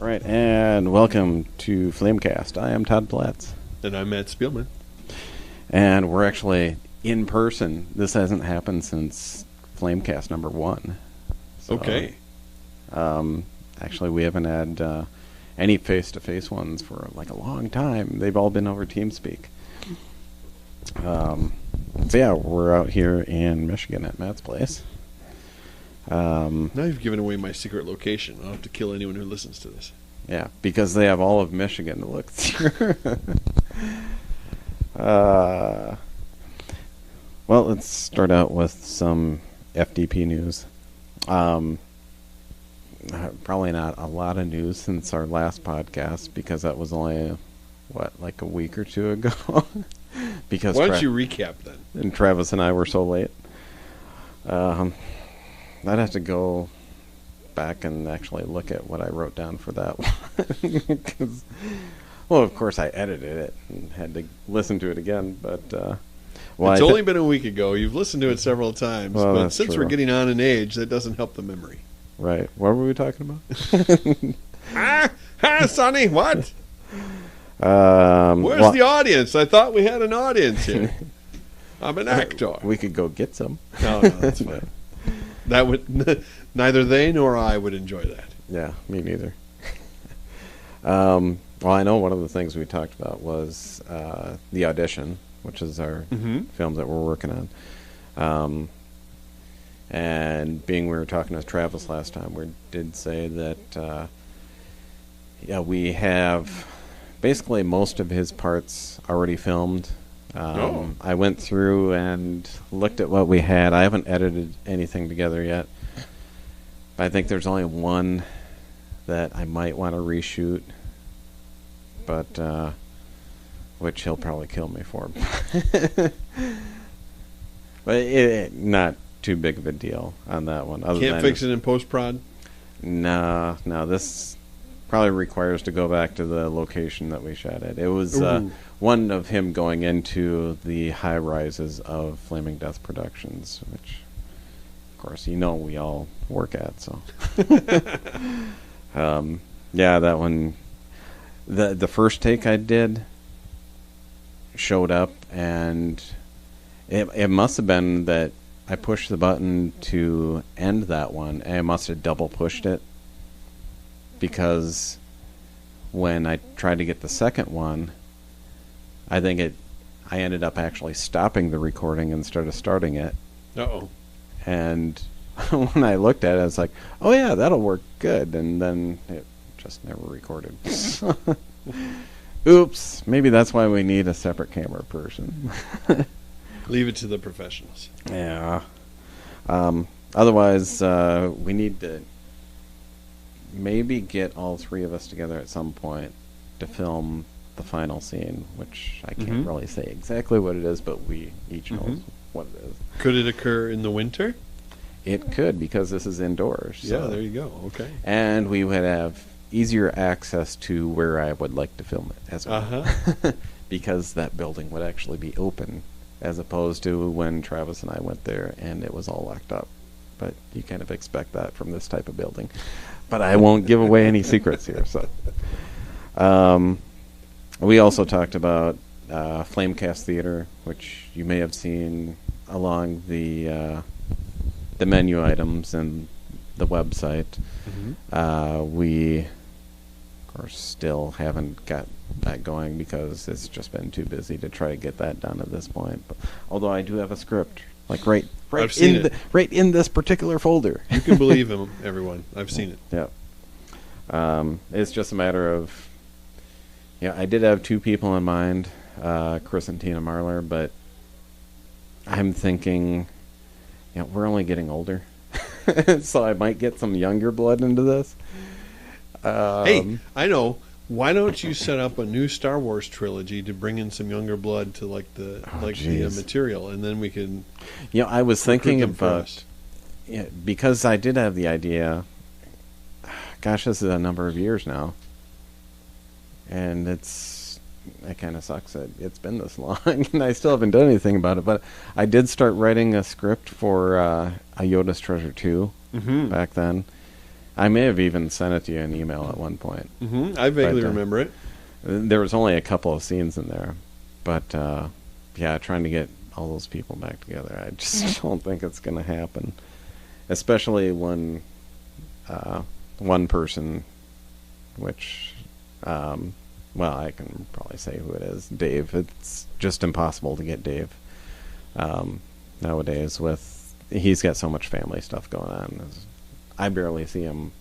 right, and welcome to Flamecast. I am Todd Platts. And I'm Matt Spielman. And we're actually in person. This hasn't happened since Flamecast number 1. So, Okay. Actually, we haven't had any face-to-face ones for like a long time. They've all been over TeamSpeak. So yeah, we're out here in Michigan at Matt's place. Now you've given away my secret location. I'll have to kill anyone who listens to this. Yeah, because they have all of Michigan to look through. Well, let's start out with some FDP news. Probably not a lot of news since our last podcast, because that was only, like a week or two ago? Because why don't you recap then? And Travis and I were so late. I'd have to go back and actually look at what I wrote down for that one. Well, of course, I edited it and had to listen to it again. But it's only been a week ago. You've listened to it several times. Well, but since true. we're getting on in age, that doesn't help the memory. Right. What were we talking about? Sonny, what? Where's the audience? I thought we had an audience here. I'm an actor. We could go get some. No, that's fine. That would neither they nor I would enjoy that. Yeah, me neither. Well, I know one of the things we talked about was The Audition, which is our film that we're working on. And being we were talking to Travis last time, we did say that we have basically most of his parts already filmed. I went through and looked at what we had. I haven't edited anything together yet. But I think there's only one that I might want to reshoot, but which he'll probably kill me for. But not too big of a deal on that one. Can't fix it in post-prod? No, this probably requires to go back to the location that we shot at. It was one of him going into the high rises of Flaming Death Productions, which, of course, we all work at. So, yeah, that one. The first take I did showed up, and it must have been that I pushed the button to end that one, and I must have double pushed it. Because when I tried to get the second one, I ended up actually stopping the recording instead of starting it. Uh-oh. And when I looked at it, I was like, oh yeah, that'll work good. And then it just never recorded. Oops. Maybe that's why we need a separate camera person. Leave it to the professionals. Yeah. Otherwise, we need to maybe get all three of us together at some point to film the final scene, which I can't really say exactly what it is, but we each know what it is. Could it occur in the winter? It could, because this is indoors. Yeah, there you go. Okay. And we would have easier access to where I would like to film it as well. Because that building would actually be open, as opposed to when Travis and I went there and it was all locked up. But you kind of expect that from this type of building. But I won't give away any secrets here. So, we also talked about Flamecast Theater, which you may have seen along the menu items and the website. We, of course, still haven't got that going because it's just been too busy to try to get that done at this point. But, although I do have a script, like right in this particular folder. You can believe him, everyone. I've seen it. Yeah. It's just a matter of, I did have two people in mind, Chris and Tina Marlar, but I'm thinking, we're only getting older, so I might get some younger blood into this. Hey, I know. Why don't you set up a new Star Wars trilogy to bring in some younger blood to the material, and then we can. I was thinking about, because I did have the idea. Gosh, this is a number of years now, and it kind of sucks that it's been this long, and I still haven't done anything about it. But I did start writing a script for a Yoda's Treasure 2 back then. I may have even sent it to you in email at one point. I vaguely remember it. There was only a couple of scenes in there, but yeah, trying to get all those people back together, I just don't think it's going to happen. Especially when one person, which, well, I can probably say who it is, Dave. It's just impossible to get Dave nowadays. He's got so much family stuff going on. I barely see him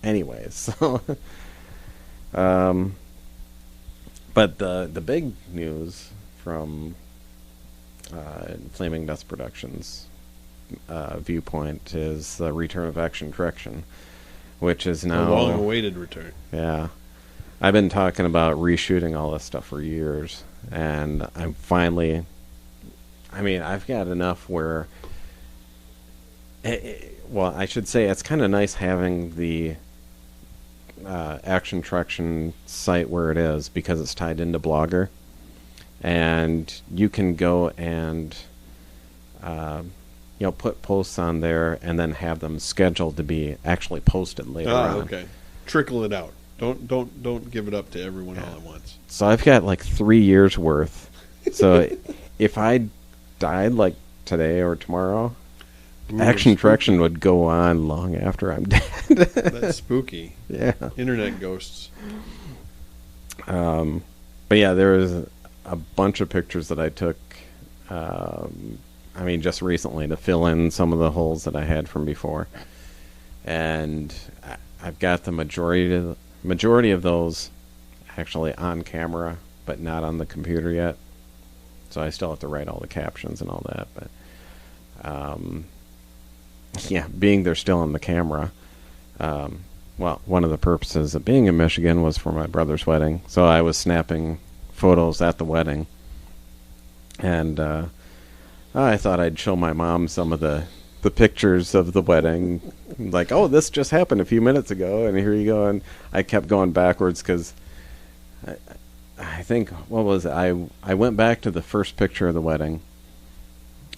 anyways. So, but the big news from Flaming Dust Productions viewpoint is the return of Action Correction, which is now a long-awaited return. Yeah, I've been talking about reshooting all this stuff for years, and I'm finally. I mean, I've got enough where. Well, I should say it's kind of nice having the Action Correction site where it is because it's tied into Blogger, and you can go and put posts on there and then have them scheduled to be actually posted later on. Okay. Trickle it out. Don't give it up to everyone all at once. So I've got like 3 years worth. So if I died like today or tomorrow, Action Correction would go on long after I'm dead. That's spooky. Yeah. Internet ghosts. But yeah, there was a bunch of pictures that I took, just recently to fill in some of the holes that I had from before. And I've got the majority of those actually on camera, but not on the computer yet. So I still have to write all the captions and all that. But yeah, being they're still on the camera. Well, one of the purposes of being in Michigan was for my brother's wedding. So I was snapping photos at the wedding. And I thought I'd show my mom some of the pictures of the wedding. Like, oh, this just happened a few minutes ago, and here you go. And I kept going backwards because I think, what was it? I went back to the first picture of the wedding.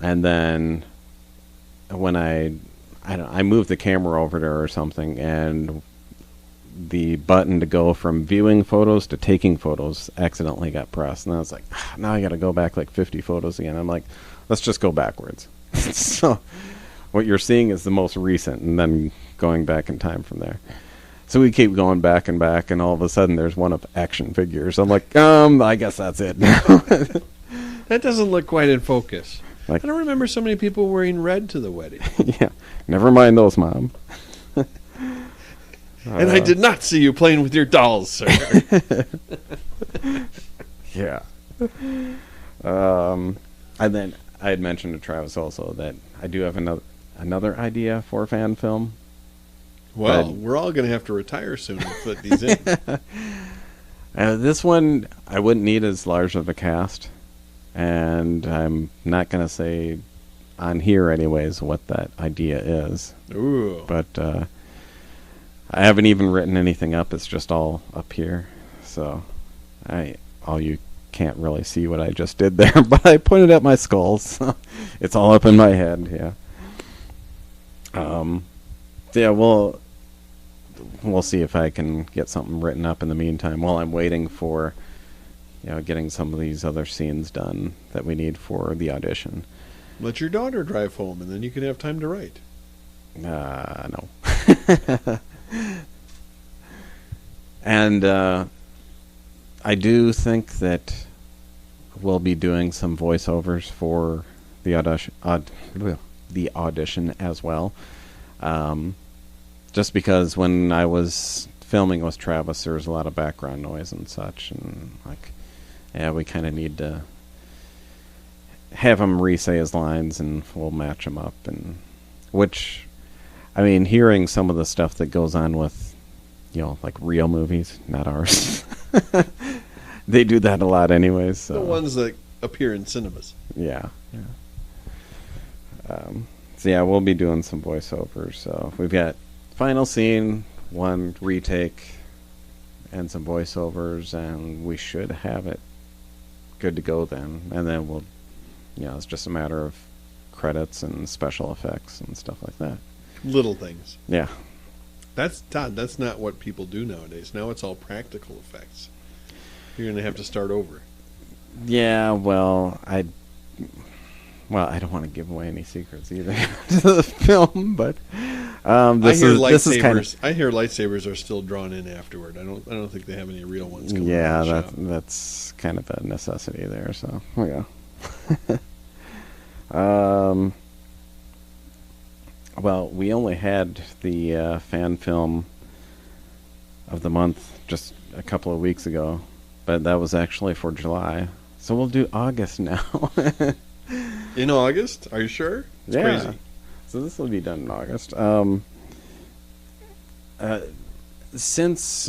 And then when I moved the camera over to her or something, and the button to go from viewing photos to taking photos accidentally got pressed. And I was like, now I got to go back like 50 photos again. I'm like, let's just go backwards. So what you're seeing is the most recent, and then going back in time from there. So we keep going back and back, and all of a sudden there's one of action figures. I'm like, I guess that's it now. That doesn't look quite in focus. Like, I don't remember so many people wearing red to the wedding. Yeah, never mind those, Mom. And I did not see you playing with your dolls, sir. Yeah. And then I had mentioned to Travis also that I do have another idea for a fan film. Well, we're all going to have to retire soon to put these in. This one, I wouldn't need as large of a cast. And I'm not going to say on here anyways what that idea is. Ooh. But I haven't even written anything up. It's just all up here. So you can't really see what I just did there, but I pointed at my skull. So it's all up in my head, yeah. Yeah, we'll see if I can get something written up in the meantime while I'm waiting for getting some of these other scenes done that we need for the audition. Let your daughter drive home, and then you can have time to write. No. And I do think that we'll be doing some voiceovers for the audition as well. Just because when I was filming with Travis, there was a lot of background noise and such, and we kind of need to have him re-say his lines, and we'll match him up. And which, hearing some of the stuff that goes on with, like real movies, not ours. They do that a lot anyways. So. The ones that appear in cinemas. Yeah. So yeah, we'll be doing some voiceovers. So we've got final scene, one retake, and some voiceovers, and we should have it good to go then. And then we'll, it's just a matter of credits and special effects and stuff like that. Little things. Yeah. That's Todd. That's not what people do nowadays. Now it's all practical effects. You're going to have to start over. Yeah, I don't want to give away any secrets either to the film, but this is kind of. I hear lightsabers are still drawn in afterward. I don't think they have any real ones coming Yeah, out of the shop. that's kind of a necessity there. So yeah. Well, we only had the fan film of the month just a couple of weeks ago, but that was actually for July. So we'll do August now. In August? Are you sure? It's crazy. So this will be done in August. Since,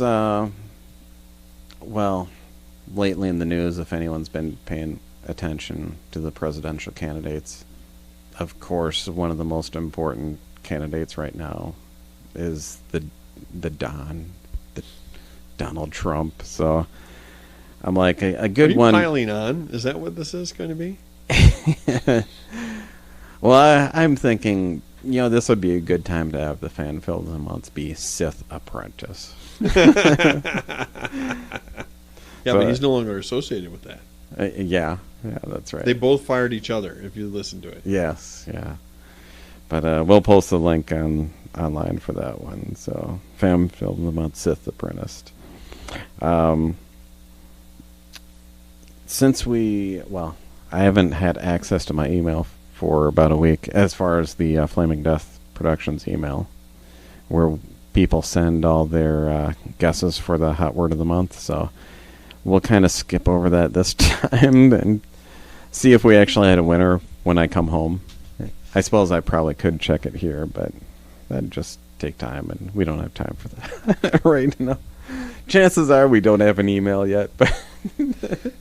lately in the news, if anyone's been paying attention to the presidential candidates, of course, one of the most important candidates right now is the Donald Trump. So I'm like, a good one. Are you piling on? Is that what this is going to be? Well, I'm thinking, this would be a good time to have the fan film of the month be Sith Apprentice. Yeah, but he's no longer associated with that. Yeah, that's right. They both fired each other, if you listen to it. Yes, yeah. But we'll post the link online for that one. So, fan film of the month, Sith Apprentice. Since I haven't had access to my email for about a week, as far as the Flaming Death Productions email, where people send all their guesses for the hot word of the month. So we'll kind of skip over that this time and see if we actually had a winner when I come home. I suppose I probably could check it here, but that'd just take time, and we don't have time for that right now. Chances are we don't have an email yet, but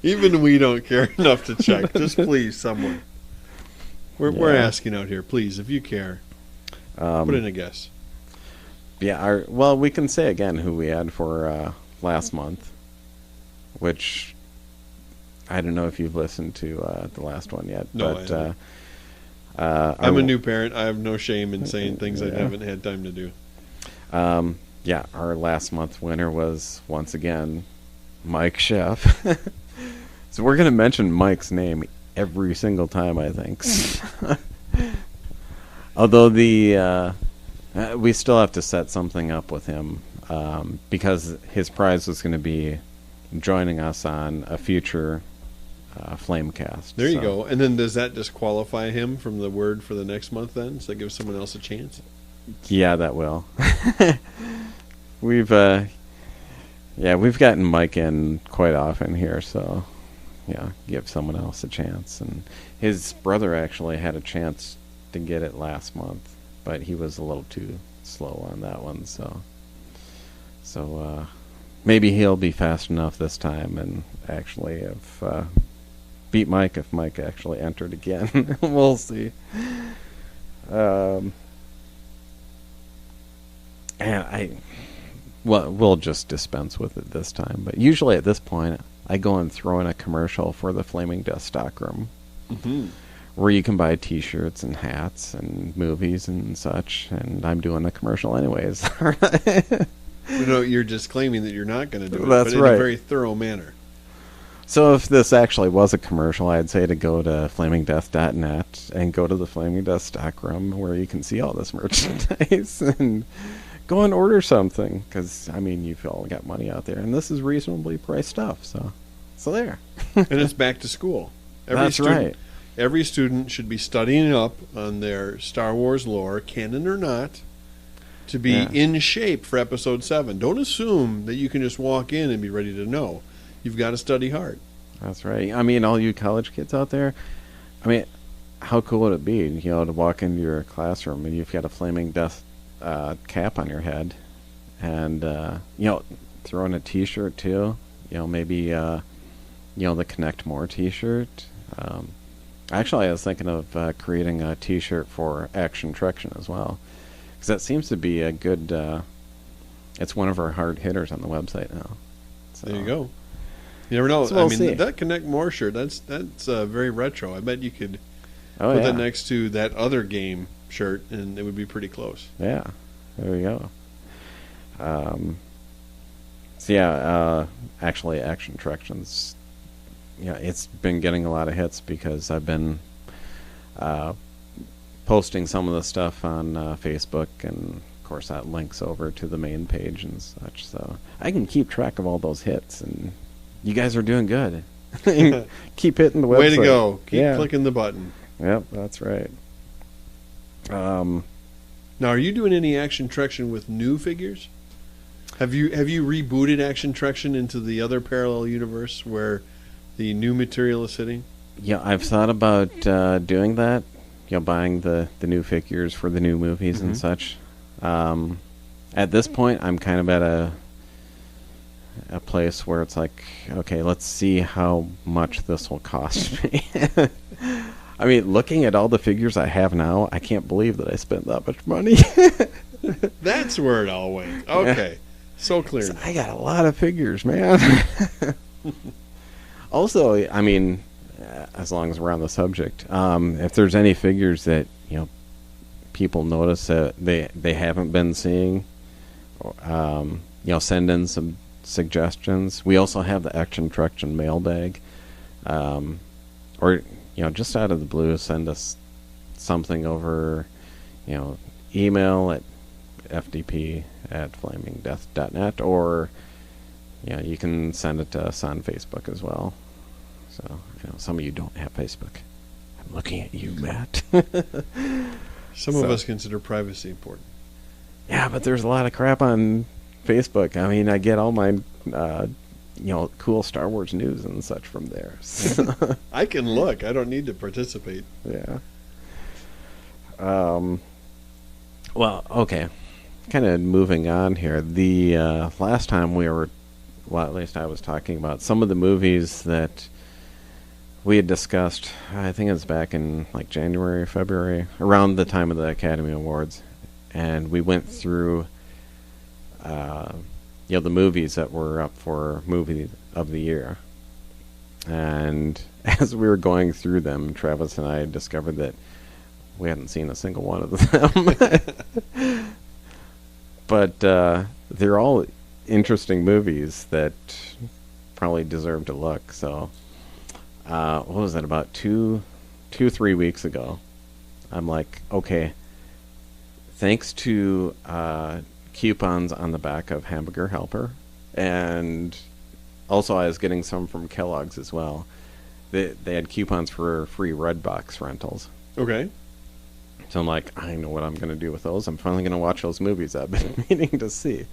even we don't care enough to check. Just please, someone. We're asking out here. Please, if you care, put in a guess. Yeah, we can say again who we had for last month, which I don't know if you've listened to the last one yet. No, but I'm a new parent. I have no shame in saying things I haven't had time to do. Our last month winner was, once again, Mike Sheff. So we're going to mention Mike's name every single time, I think. Although we still have to set something up with him, because his prize was going to be joining us on a future Flamecast. There you go. And then does that disqualify him from the word for the next month then? Does that give someone else a chance? Yeah, that will. We've gotten Mike in quite often here, so give someone else a chance. And his brother actually had a chance to get it last month, but he was a little too slow on that one, so maybe he'll be fast enough this time and actually beat Mike if Mike actually entered again. We'll see. And we'll just dispense with it this time. But usually at this point, I go and throw in a commercial for the Flaming Death Stockroom, where you can buy T-shirts and hats and movies and such. And I'm doing a commercial anyways. You're just claiming that you're not going to do it, That's but in right. a very thorough manner. So if this actually was a commercial, I'd say to go to flamingdeath.net and go to the Flaming Death Stockroom, where you can see all this merchandise and go and order something, because you've all got money out there, and this is reasonably priced stuff. So there. And it's back to school. That's right. Every student should be studying up on their Star Wars lore, canon or not, to be in shape for Episode 7. Don't assume that you can just walk in and be ready to know. You've got to study hard. That's right. All you college kids out there, how cool would it be, to walk into your classroom and you've got a Flaming Death cap on your head, and throw in a T-shirt too. Maybe the Connect More T-shirt. Actually, I was thinking of creating a T-shirt for Action Trection as well, because that seems to be a good. It's one of our hard hitters on the website now. So, there you go. You never know. So we'll see. That Connect More shirt, that's very retro. I bet you could put that next to that other game shirt, and it would be pretty close. Yeah, there we go. So yeah, actually, Action Attractions, yeah, it's been getting a lot of hits because I've been posting some of the stuff on Facebook, and of course that links over to the main page and such. So I can keep track of all those hits, and you guys are doing good. Keep hitting the website. Way to go! Keep clicking the button. Yep, that's right. Now, are you doing any Action Attraction with new figures? Have you rebooted Action Attraction into the other parallel universe where the new material is sitting? Yeah, I've thought about doing that. You know, buying the new figures for the new movies and such. At this point, I'm kind of at a place where it's like, okay, let's see how much this will cost me. I mean, looking at all the figures I have now, I can't believe that I spent that much money. That's where it all went. Okay. So clear. So I got a lot of figures, man. Also, I mean, as long as we're on the subject, if there's any figures that, you know, people notice that they haven't been seeing, you know, send in some suggestions. We also have the Action Attraction mailbag, or, you know, just out of the blue, send us something over, you know, email at fdp@flamingdeath.net, or, you know, you can send it to us on Facebook as well. So, you know, some of you don't have Facebook. I'm looking at you, Matt. Some of us consider privacy important. Yeah, but there's a lot of crap on Facebook. I mean, I get all my, you know, cool Star Wars news and such from there. I can look. I don't need to participate. Yeah. Well, okay. Kind of moving on here. The last time we were, well, at least I was talking about some of the movies that we had discussed. I think it was back in like January, February, around the time of the Academy Awards, and we went through, you know, the movies that were up for Movie of the Year. And as we were going through them, Travis and I discovered that we hadn't seen a single one of them. But they're all interesting movies that probably deserve to look. So, what was it, about 3 weeks ago? I'm like, okay, thanks to coupons on the back of Hamburger Helper, and also I was getting some from Kellogg's as well. They had coupons for free Redbox rentals. Okay. So I'm like, I know what I'm going to do with those. I'm finally going to watch those movies I've been meaning to see.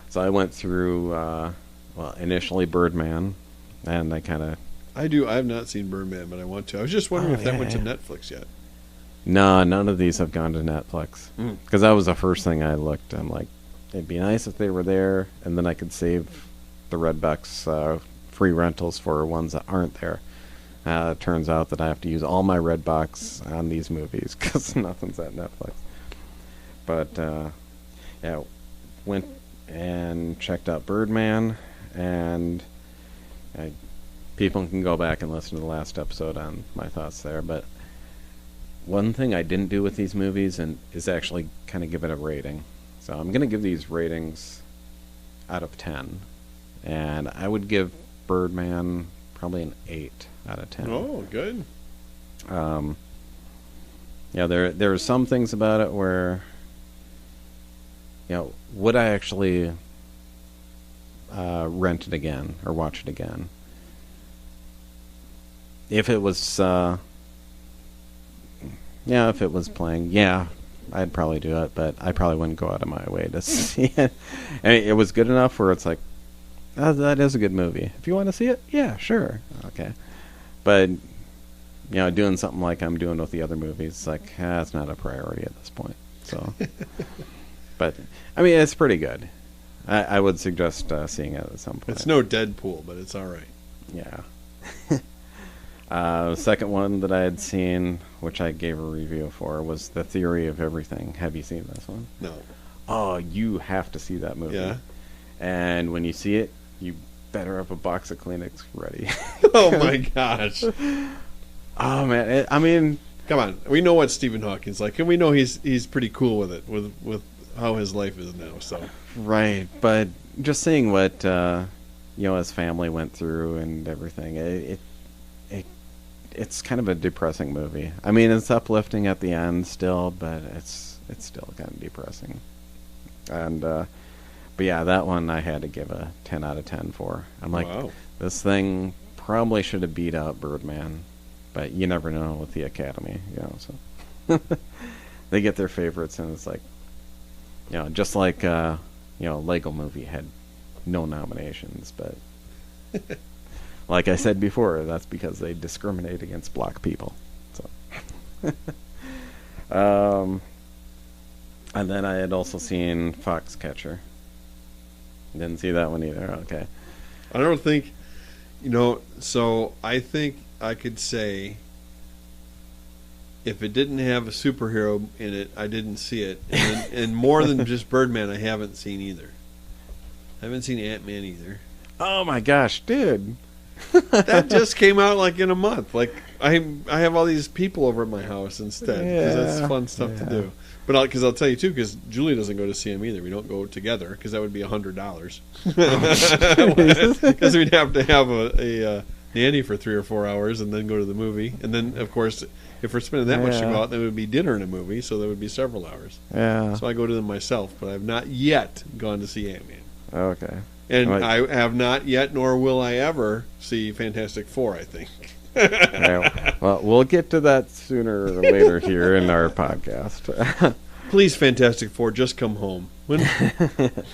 So I went through, well, initially Birdman, and I kind of... I have not seen Birdman, but I want to. I was just wondering if that went to Netflix yet. No, none of these have gone to Netflix. Because that was the first thing I looked. I'm like, it'd be nice if they were there, and then I could save the Redbox free rentals for ones that aren't there. It turns out that I have to use all my Redbox on these movies because nothing's at Netflix. But, yeah, went and checked out Birdman, and people can go back and listen to the last episode on my thoughts there. But one thing I didn't do with these movies is actually kind of give it a rating. So I'm going to give these ratings out of 10. And I would give Birdman probably an 8 out of 10. Oh, good. Yeah, there are some things about it where, you know, would I actually rent it again or watch it again? If it was, if it was playing, yeah, I'd probably do it, but I probably wouldn't go out of my way to see it. And it was good enough where it's like, oh, that is a good movie. If you want to see it, yeah, sure, okay. But, you know, doing something like I'm doing with the other movies, it's like, it's not a priority at this point. So, but, I mean, it's pretty good. I would suggest seeing it at some point. It's no Deadpool, but it's all right. Yeah. The second one that I had seen, which I gave a review for, was The Theory of Everything. Have you seen this one? No. Oh, you have to see that movie. Yeah. And when you see it, you better have a box of Kleenex ready. Oh my gosh. Oh man, I mean, come on. We know what Stephen Hawking's like, and we know he's pretty cool with it, with how his life is now. So Right, but just seeing what his family went through and everything, it's kind of a depressing movie. I mean, it's uplifting at the end still, but it's still kind of depressing. And but yeah, that one I had to give a 10 out of 10 for. I'm like, wow. This thing probably should have beat out Birdman, but you never know with the Academy, So they get their favorites, and it's like, just like Lego Movie had no nominations, but like I said before, that's because they discriminate against black people. So, and then I had also seen Foxcatcher. Didn't see that one either. Okay. I don't think, so I think I could say if it didn't have a superhero in it, I didn't see it. And more than just Birdman, I haven't seen either. I haven't seen Ant-Man either. Oh my gosh, dude. That just came out like in a month. Like I have all these people over at my house instead because that's fun stuff to do. But because I'll tell you too, because Julie doesn't go to see him either. We don't go together because that would be $100. Because we'd have to have a nanny for 3 or 4 hours and then go to the movie, and then of course if we're spending that much to go out, then it would be dinner and a movie, so that would be several hours. Yeah. So I go to them myself, but I've not yet gone to see Ant-Man. Okay. And I have not yet, nor will I ever, see Fantastic Four, I think. Well, we'll get to that sooner or later here in our podcast. Please, Fantastic Four, just come home. When isn't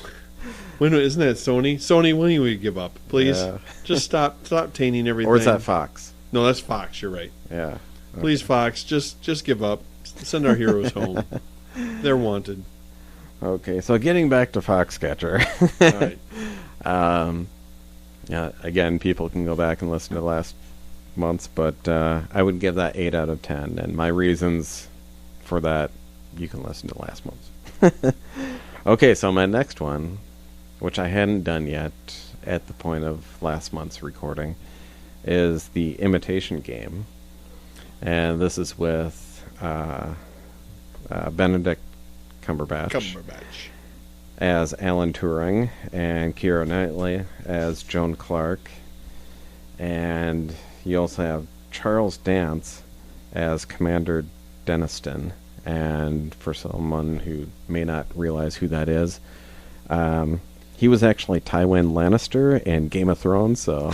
that Sony? Sony, when will you give up? Please, just stop tainting everything. Or is that Fox? No, that's Fox. You're right. Yeah. Okay. Please, Fox, just give up. Send our heroes home. They're wanted. Okay, so getting back to Foxcatcher. All right. Again, people can go back and listen to last month's, but I would give that 8 out of 10, and my reasons for that, you can listen to last month's. Okay, so my next one, which I hadn't done yet at the point of last month's recording, is The Imitation Game, and this is with Benedict Cumberbatch as Alan Turing and Keira Knightley as Joan Clark, and you also have Charles Dance as Commander Deniston. And for someone who may not realize who that is, he was actually Tywin Lannister in Game of Thrones. So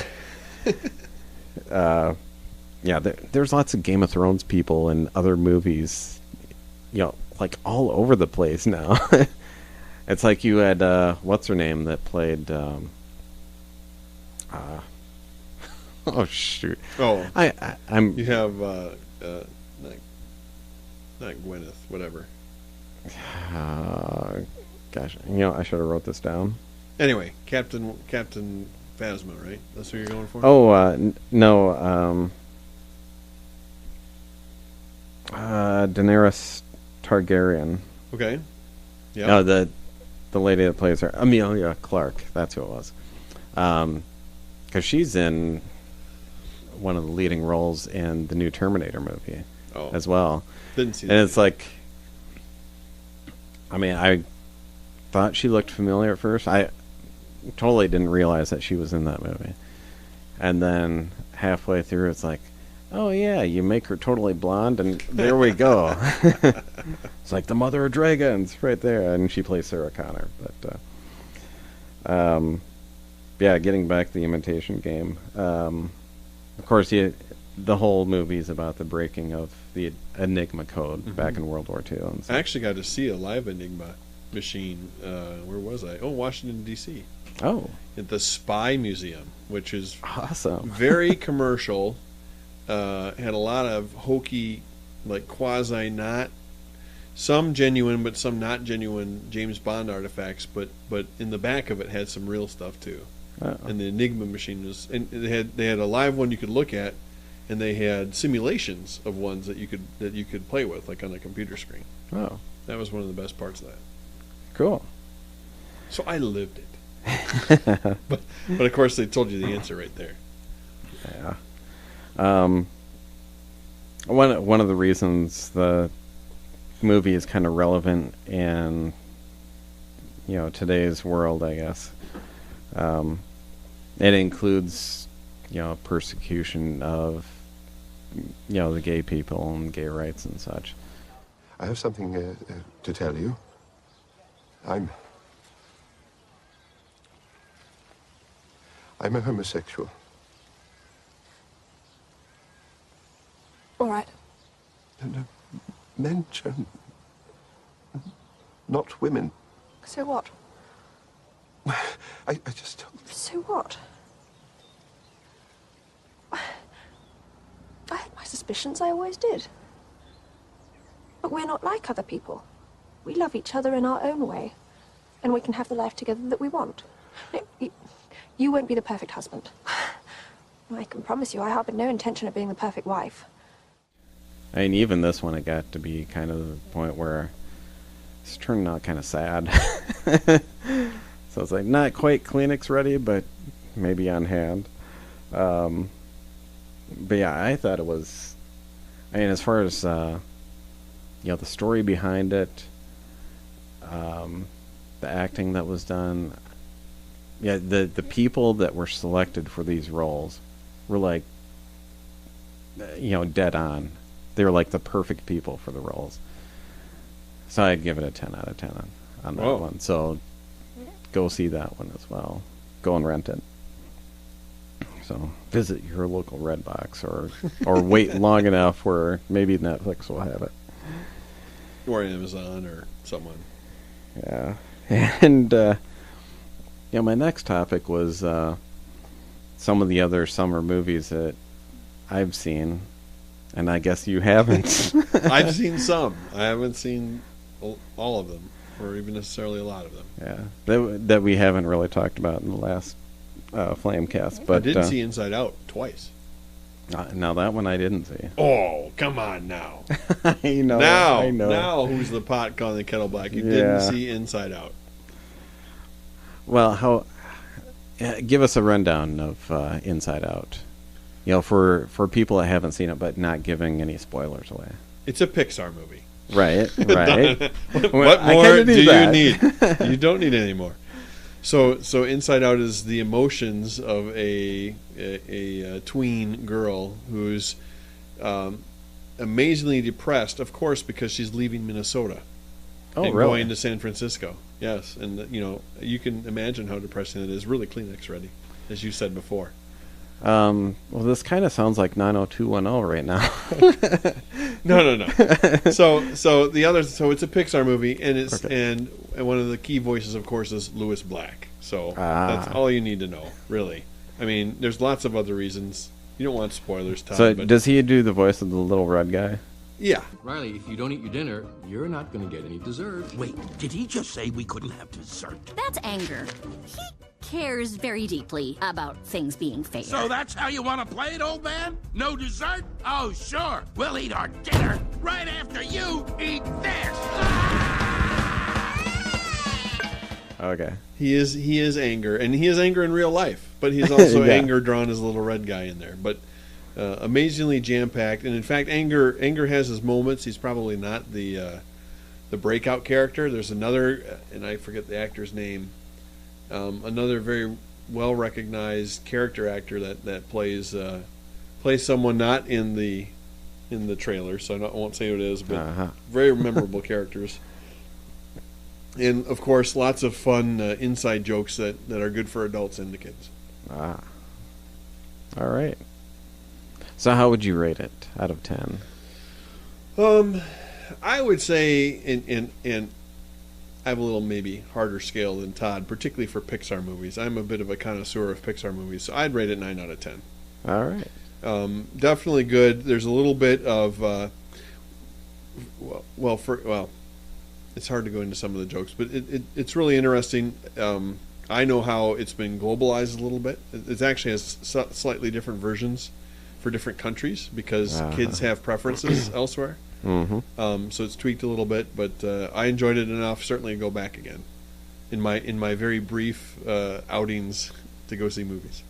there's lots of Game of Thrones people in other movies, like all over the place now. It's like you had what's her name that played oh shoot. I'm you have not Gwyneth, whatever. Gosh, I should have wrote this down. Anyway, Captain Phasma, right? That's who you're going for? Oh, no. Daenerys Targaryen. Okay. Yeah. No, the lady that plays her, Emilia Clarke. That's who it was. Because she's in one of the leading roles in the new Terminator movie as well. Didn't see that. And it's like, I thought she looked familiar at first. I totally didn't realize that she was in that movie. And then halfway through, it's like, oh yeah, you make her totally blonde, and there we go. It's like the mother of dragons right there, and she plays Sarah Connor. But getting back to The Imitation Game. Of course, the whole movie is about the breaking of the Enigma code back in World War II. And I actually got to see a live Enigma machine. Where was I? Oh, Washington, D.C. Oh. At the Spy Museum, which is awesome. Very commercial. Had a lot of hokey, like quasi not, some genuine but some not genuine James Bond artifacts, but in the back of it had some real stuff too. Oh. And the Enigma machine was, and they had a live one you could look at, and they had simulations of ones that you could play with, like on a computer screen. Oh, that was one of the best parts of that. Cool. So I lived it. but of course they told you the answer right there. Yeah. One of the reasons the movie is kind of relevant in today's world, I guess. It includes, persecution of, the gay people and gay rights and such. I have something to tell you. I'm a homosexual. All right. No, men, Joan. Not women. So what? I just don't... So what? I had my suspicions, I always did. But we're not like other people. We love each other in our own way. And we can have the life together that we want. No, you won't be the perfect husband. I can promise you I harbored no intention of being the perfect wife. I mean, even this one, it got to be kind of the point where it's turning out kind of sad. So it's like not quite Kleenex ready, but maybe on hand. But yeah, I thought it was. I mean, as far as the story behind it, the acting that was done, yeah, the people that were selected for these roles were like, dead on. They were like the perfect people for the roles. So I'd give it a 10 out of 10 on that one. So go see that one as well. Go and rent it. So visit your local Redbox or wait long enough where maybe Netflix will have it. Or Amazon or someone. Yeah. And my next topic was some of the other summer movies that I've seen. And I guess you haven't. I've seen some. I haven't seen all of them, or even necessarily a lot of them. Yeah, that we haven't really talked about in the last Flamecast. But I did see Inside Out twice. Now that one I didn't see. Oh, come on now. I know. Now who's the pot calling the kettle black? You didn't see Inside Out. Well, give us a rundown of Inside Out. For people that haven't seen it, but not giving any spoilers away. It's a Pixar movie. Right. What more do you need? You don't need any more. So Inside Out is the emotions of a tween girl who's amazingly depressed, of course, because she's leaving Minnesota and going to San Francisco. Yes, and you can imagine how depressing it is. Really Kleenex ready, as you said before. Well, this kind of sounds like 90210 right now. No. So it's a Pixar movie, and it's and one of the key voices, of course, is Louis Black. So that's all you need to know, really. I mean, there's lots of other reasons. You don't want spoilers, Todd. So does he do the voice of the little red guy? Yeah. Riley, if you don't eat your dinner, you're not going to get any dessert. Wait, did he just say we couldn't have dessert? That's anger. He cares very deeply about things being fair. So that's how you want to play it, old man? No dessert? Oh, sure. We'll eat our dinner right after you eat this. Okay. He is anger, and he is anger in real life, but he's also anger drawn as a little red guy in there. But amazingly jam-packed, and in fact, anger has his moments. He's probably not the breakout character. There's another, and I forget the actor's name. Another very well recognized character actor that plays someone not in the trailer, so I won't say who it is, but very memorable characters. And of course, lots of fun inside jokes that are good for adults and the kids. All right. So how would you rate it out of 10? I would say, and I have a little maybe harder scale than Todd, particularly for Pixar movies. I'm a bit of a connoisseur of Pixar movies, so I'd rate it 9 out of 10. All right. Definitely good. There's a little bit of it's hard to go into some of the jokes, but it's really interesting. I know how it's been globalized a little bit. It actually has slightly different versions for different countries because kids have preferences elsewhere. Mm-hmm. So it's tweaked a little bit, but I enjoyed it enough. Certainly go back again in my very brief outings to go see movies.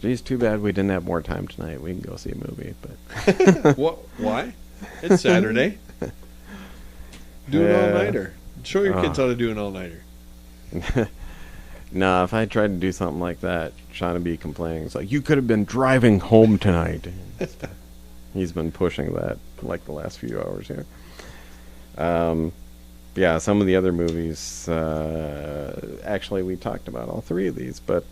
Geez, too bad we didn't have more time tonight. We can go see a movie, but What? Why? It's Saturday. Do an all-nighter. Show your kids how to do an all-nighter. Nah, if I tried to do something like that, Sean would be complaining. It's like, you could have been driving home tonight. He's been pushing that like the last few hours here. Yeah, some of the other movies, actually we talked about all three of these, but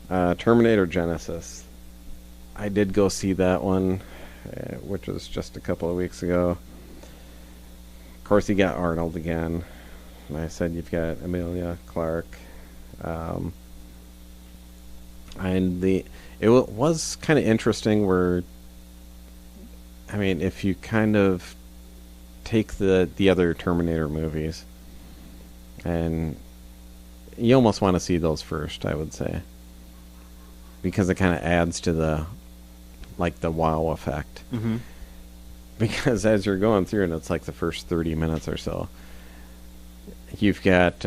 Terminator Genesis, I did go see that one, which was just a couple of weeks ago. Of course, you got Arnold again. And I said you've got Emilia Clarke. And it was kind of interesting where, I mean, if you kind of take the other Terminator movies, and you almost want to see those first, I would say, because it kind of adds to the wow effect. Mm-hmm. Because as you're going through, and it's like the first 30 minutes or so, you've got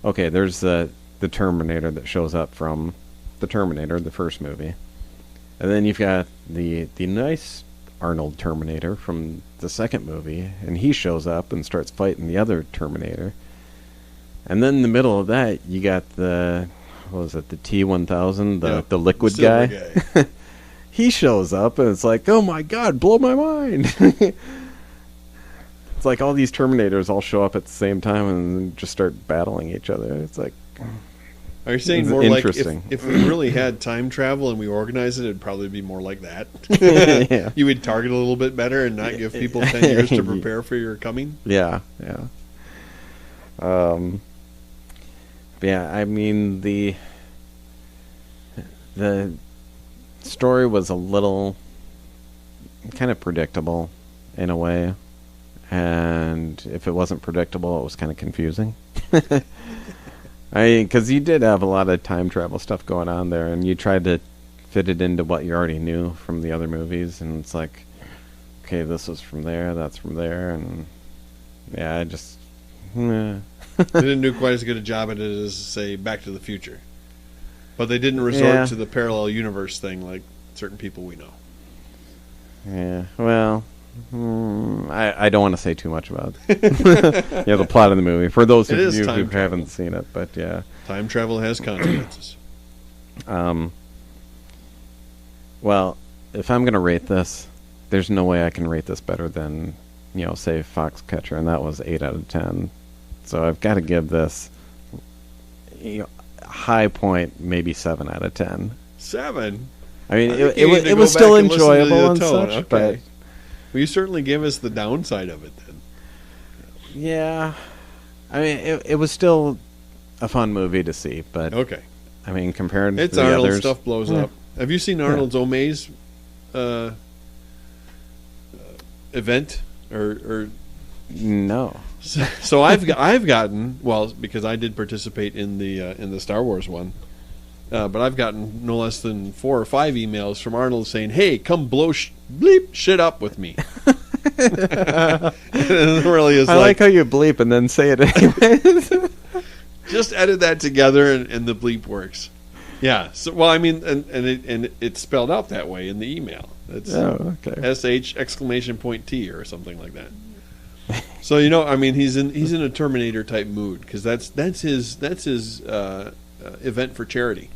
okay, there's the Terminator that shows up from the Terminator, the first movie, and then you've got the nice Arnold Terminator from the second movie, and he shows up and starts fighting the other Terminator. And then in the middle of that, you got the T-1000, the liquid guy. He shows up, and it's like, oh my god, blow my mind. It's like all these Terminators all show up at the same time and just start battling each other. It's like, are you saying more like if we really had time travel and we organized it, it'd probably be more like that? Yeah. You would target a little bit better and not give people 10 years to prepare for your coming? Yeah, yeah. But yeah, I mean, the story was a little kind of predictable in a way. And if it wasn't predictable, it was kind of confusing. I mean, because you did have a lot of time travel stuff going on there, and you tried to fit it into what you already knew from the other movies, and it's like, okay, this was from there, that's from there, and yeah, I just... They didn't do quite as good a job at it as, say, Back to the Future. But they didn't resort to the parallel universe thing like certain people we know. Yeah, well... I don't want to say too much about the plot of the movie for those of you who haven't seen it, but yeah, time travel has consequences. Well, if I'm going to rate this, there's no way I can rate this better than, say Foxcatcher, and that was 8 out of 10. So I've got to give this high point, maybe 7 out of 10. 7. I mean, it was still enjoyable and such, okay. But. Well, you certainly gave us the downside of it, then. Yeah. I mean, it was still a fun movie to see, but... Okay. I mean, compared to it's the Arnold others... stuff blows up. Have you seen Arnold's Omaze event? Or No. So I've gotten... Well, because I did participate in the Star Wars one. But I've gotten no less than 4 or 5 emails from Arnold saying, "Hey, come blow bleep shit up with me." It really is. I like how you bleep and then say it anyways. Just edit that together, and the bleep works. Yeah. So, well, I mean, and it's spelled out that way in the email. It's SH !T or something like that. So I mean, he's in a Terminator type mood because that's his event for charity.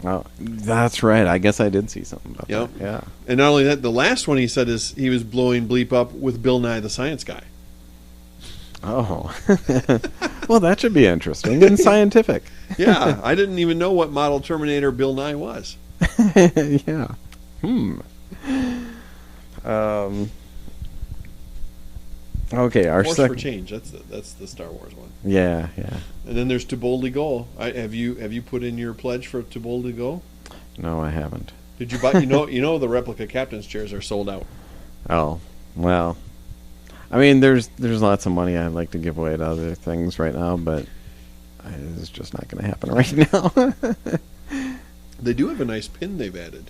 Oh, that's right. I guess I did see something about that. Yeah. And not only that, the last one he said is he was blowing bleep up with Bill Nye the Science Guy. Oh. Well, that should be interesting and scientific. Yeah, I didn't even know what model Terminator Bill Nye was. Yeah. Okay, our Force for Change. That's the Star Wars one. Yeah, yeah. And then there's To Boldly Go. Have you put in your pledge for To Boldly Go? No, I haven't. Did you buy? The replica captain's chairs are sold out. Oh, well. I mean, there's lots of money I'd like to give away to other things right now, but it's just not going to happen right now. They do have a nice pin they've added.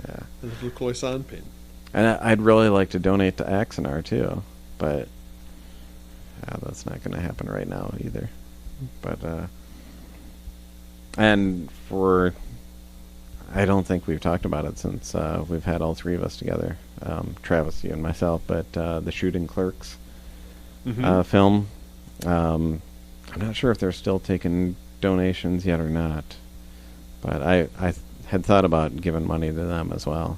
Yeah, a little croissant pin. And I'd really like to donate to Axonar too, but. That's not going to happen right now either. But, and I don't think we've talked about it since we've had all three of us together. Travis, you and myself, but the Shooting Clerks film. I'm not sure if they're still taking donations yet or not, but I had thought about giving money to them as well.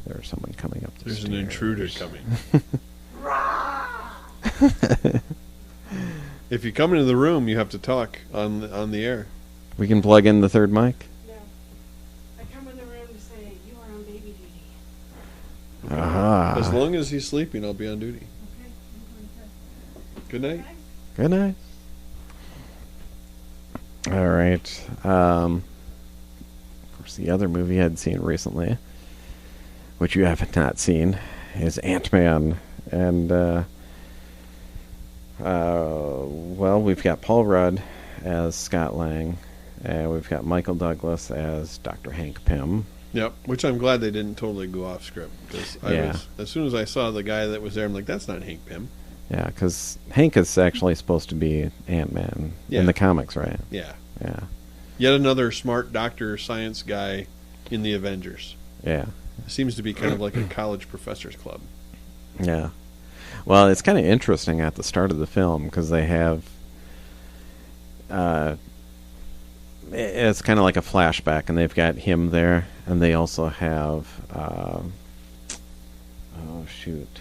There's someone coming up the stairs. There's an intruder coming. If you come into the room, you have to talk on the air. We can plug in the third mic. No. I come in the room to say, you are on baby duty. Aha. As long as he's sleeping, I'll be on duty. Okay? Good night. Good night. All right. Of course, the other movie I'd seen recently, which you have not seen, is Ant-Man. And, well, we've got Paul Rudd as Scott Lang, and we've got Michael Douglas as Dr. Hank Pym. Yep, which I'm glad they didn't totally go off script. Because as soon as I saw the guy that was there, I'm like, that's not Hank Pym. Yeah, because Hank is actually supposed to be Ant-Man in the comics, right? Yeah. Yeah. Yet another smart doctor, science guy in the Avengers. Yeah. Seems to be kind of like a college professors club. Yeah. Well, it's kind of interesting at the start of the film because they have... it's kind of like a flashback, and they've got him there, and they also have... oh, shoot.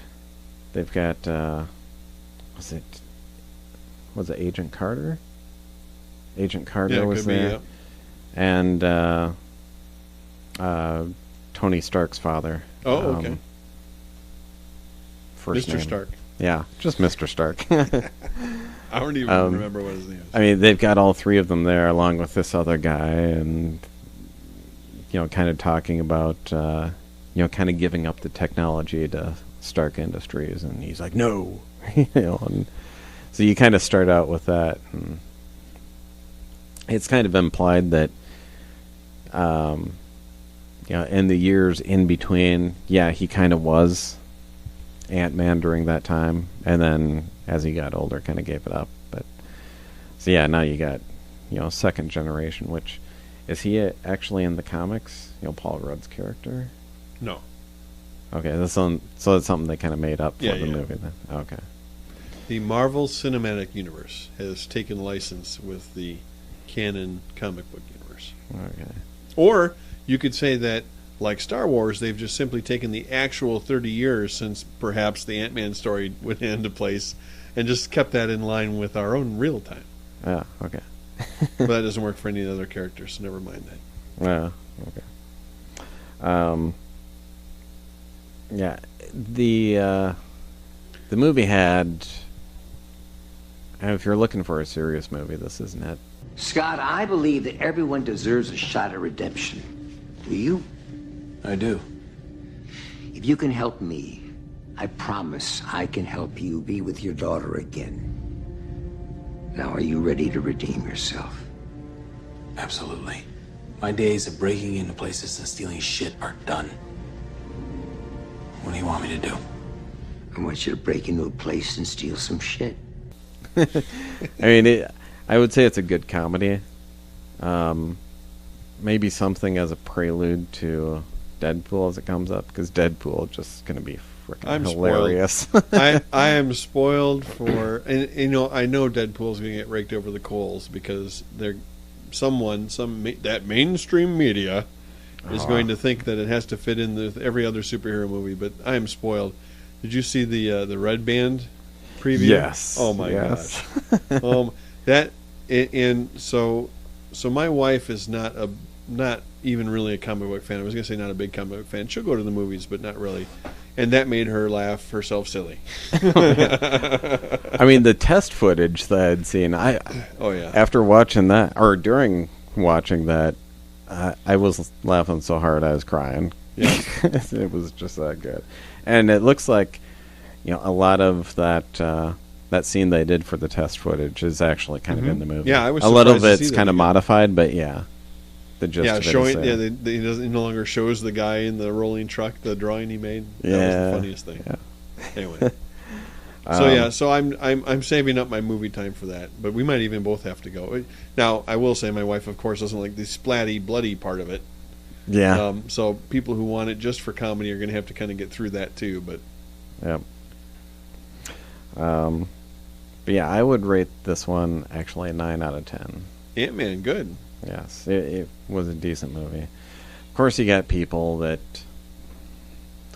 They've got... was it Agent Carter? Agent Carter was there. Yeah. And Tony Stark's father. Oh, okay. First Mr. name. Stark. Yeah, just Mr. Stark. I don't even remember what his name is. I mean, they've got all three of them there, along with this other guy, and kind of talking about kind of giving up the technology to Stark Industries, and he's like, no, and so you kind of start out with that, and it's kind of implied that, in the years in between, he kind of was Ant-Man during that time, and then as he got older, kind of gave it up. But so now you got second generation. Which is he actually in the comics? Paul Rudd's character. No. Okay, so it's something they kind of made up for the movie then. Okay. The Marvel Cinematic Universe has taken license with the canon comic book universe. Okay. Or you could say that, like Star Wars, they've just simply taken the actual 30 years since perhaps the Ant-Man story went into place and just kept that in line with our own real time. Yeah, okay. But that doesn't work for any other characters, so never mind that. Yeah, okay. The movie had... if you're looking for a serious movie, this isn't it. Scott, I believe that everyone deserves a shot at redemption. Do you? I do. If you can help me, I promise I can help you be with your daughter again. Now, are you ready to redeem yourself? Absolutely. My days of breaking into places and stealing shit are done. What do you want me to do? I want you to break into a place and steal some shit. I mean, I would say it's a good comedy. Maybe something as a prelude to Deadpool as it comes up, because Deadpool just going to be freaking hilarious. I am spoiled for, and I know Deadpool's going to get raked over the coals because that mainstream media is going to think that it has to fit in with every other superhero movie. But I am spoiled. Did you see the Red Band preview? Yes. Oh my gosh. So my wife is not even really a comic book fan. I was going to say not a big comic book fan. She'll go to the movies, but not really. And that made her laugh herself silly. I mean, the test footage that I'd seen, after watching that, or during watching that, I was laughing so hard I was crying. Yeah. It was just that good. And it looks like, a lot of that scene they did for the test footage is actually kind of in the movie. Yeah, I was a little surprised to bit's see kind that of again. modified, but the gist of it showing. is He no longer shows the guy in the rolling truck. The drawing he made. That was the funniest thing. Yeah. Anyway. So I'm saving up my movie time for that. But we might even both have to go. Now I will say my wife, of course, doesn't like the splatty, bloody part of it. Yeah. So people who want it just for comedy are going to have to kind of get through that too. But yeah. But yeah, I would rate this one actually a 9 out of 10. Ant-Man, good. Yes, it was a decent movie. Of course, you got people that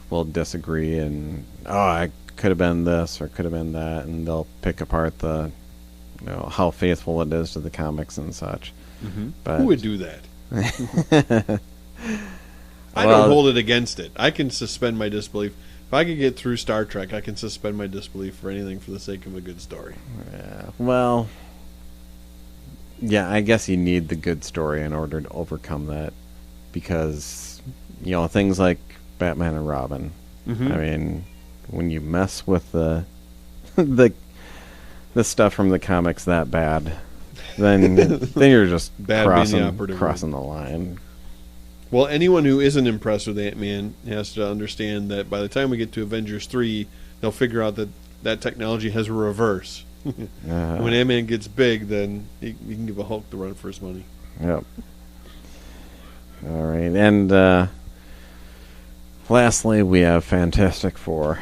will disagree and, I could have been this or could have been that, and they'll pick apart the, how faithful it is to the comics and such. Mm-hmm. But who would do that? I don't hold it against it. I can suspend my disbelief. If I could get through Star Trek, I can suspend my disbelief for anything for the sake of a good story. Yeah, well, yeah, I guess you need the good story in order to overcome that, because things like Batman and Robin. Mm-hmm. I mean, when you mess with the stuff from the comics that bad, then you're just crossing the line. Well, anyone who isn't impressed with Ant-Man has to understand that by the time we get to Avengers 3, they'll figure out that technology has a reverse. When Ant-Man gets big, then you can give a Hulk the run for his money. Yep. All right, and lastly, we have Fantastic Four.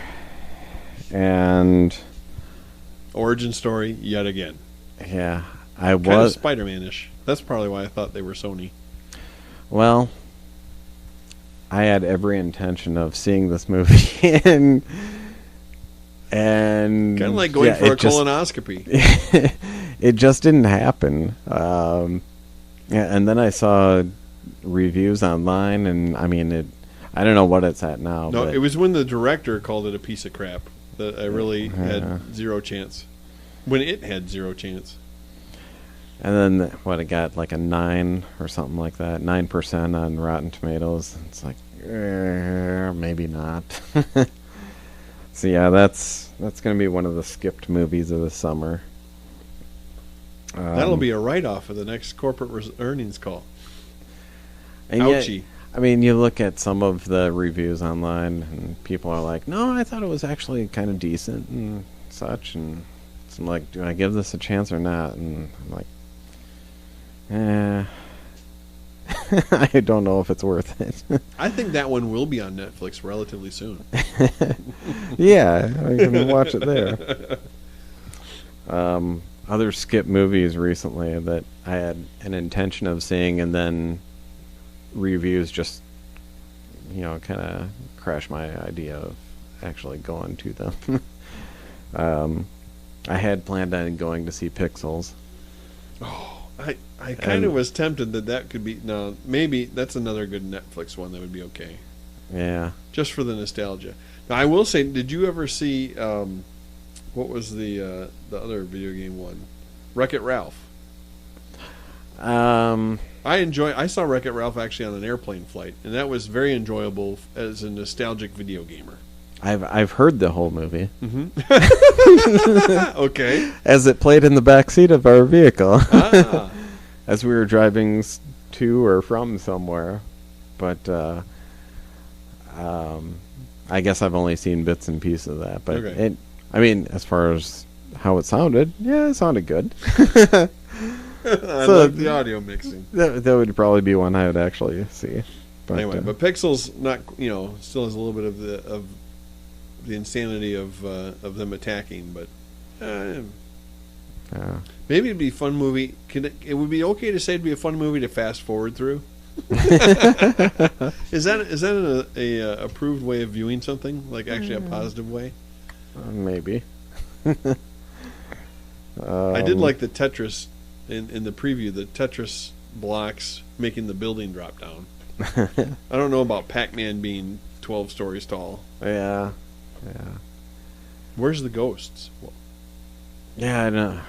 And origin story yet again. Yeah, kind of Spider-Man-ish. That's probably why I thought they were Sony. Well, I had every intention of seeing this movie, and kind of like going for a colonoscopy. It just didn't happen. And then I saw reviews online, and I mean, I don't know what it's at now. No, it was when the director called it a piece of crap that I really had zero chance. When it had zero chance. And then, it got like a 9 or something like that, 9% on Rotten Tomatoes. It's like, maybe not. So yeah, that's going to be one of the skipped movies of the summer. That'll be a write-off of the next corporate earnings call. And ouchie. Yet, I mean, you look at some of the reviews online, and people are like, no, I thought it was actually kind of decent and such. And it's like, do I give this a chance or not? And I'm like, I don't know if it's worth it. I think that one will be on Netflix relatively soon. Yeah, I can watch it there. Other skip movies recently that I had an intention of seeing, and then reviews just, kind of crashed my idea of actually going to them. I had planned on going to see Pixels. Oh, I kind of was tempted that could be... No, maybe that's another good Netflix one that would be okay. Yeah. Just for the nostalgia. Now, I will say, did you ever see... what was the other video game one? Wreck-It Ralph. I saw Wreck-It Ralph actually on an airplane flight, and that was very enjoyable as a nostalgic video gamer. I've heard the whole movie. Mm-hmm. Okay. As it played in the back seat of our vehicle. As we were driving to or from somewhere. But I guess I've only seen bits and pieces of that. But okay. As far as how it sounded, yeah, it sounded good. I like the audio mixing. That would probably be one I would actually see. But, anyway, but Pixels still has a little bit of the insanity of them attacking, but maybe it'd be a fun movie. It would be okay to say it'd be a fun movie to fast forward through. Is that an approved way of viewing something? Like actually a positive way? Maybe. I did like the Tetris in the preview. The Tetris blocks making the building drop down. I don't know about Pac-Man being 12 stories tall. Yeah. Where's the ghosts? Yeah, I know.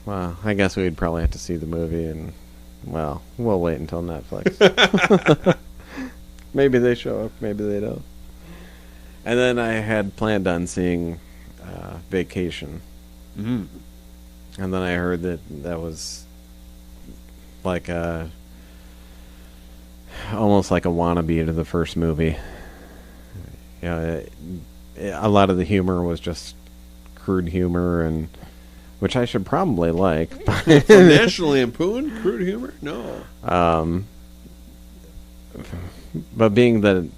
Well, I guess we'd probably have to see the movie, and we'll wait until Netflix. Maybe they show up, maybe they don't. And then I had planned on seeing Vacation. Mm-hmm. And then I heard that was like almost like a wannabe to the first movie. A lot of the humor was just crude humor, and which I should probably like. From National Lampoon, crude humor? No. But being that